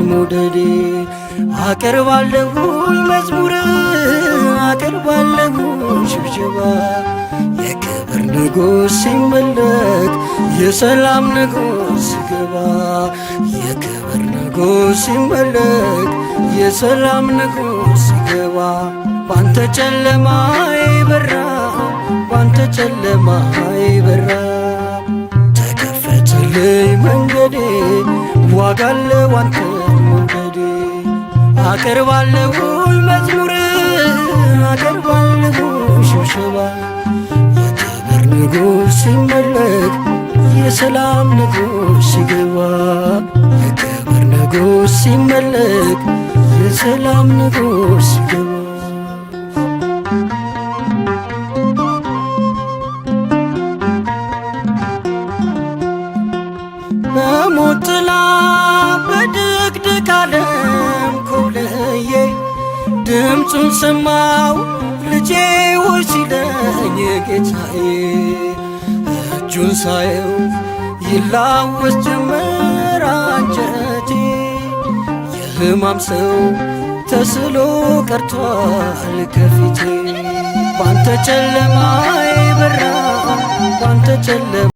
መውደዴ አቀርባለሁ መዝሙር አቀርባለሁ ሽብሸባ የክብር ንጉሥ ሲመለክ የሰላም ንጉሥ ሲገባ የክብር ንጉሥ ሲመለክ የሰላም ንጉሥ ሲገባ ባንተ ጨለማ ይበራ ባንተ ጨለማ ይበራ ተከፈተልኝ መንገዴ ዋጋለው አንተን መውደዴ አቀርባለሁ መዝሙር አቀርባለሁ ሽብሸባ የክብር ንጉሥ ሲመለክ የሰላም ንጉሥ ሲገባ የክብር ንጉሥ ሲመለክ የሰላም ንጉሥ ሲገባ በሞት ጥላ በድቅድቅ ዓለም ኮብልዬ ድምፁን ሰማው ልጄ ሆይ ሲለኝ ጌታዬ እጁን ሳየው ይላወስ ጀመር አንጀቴ የሕማም ሰው ተስሎ ቀርቷል ከፊቴ ባንተ ጨለማ ይበራ ባንተ ጨለማ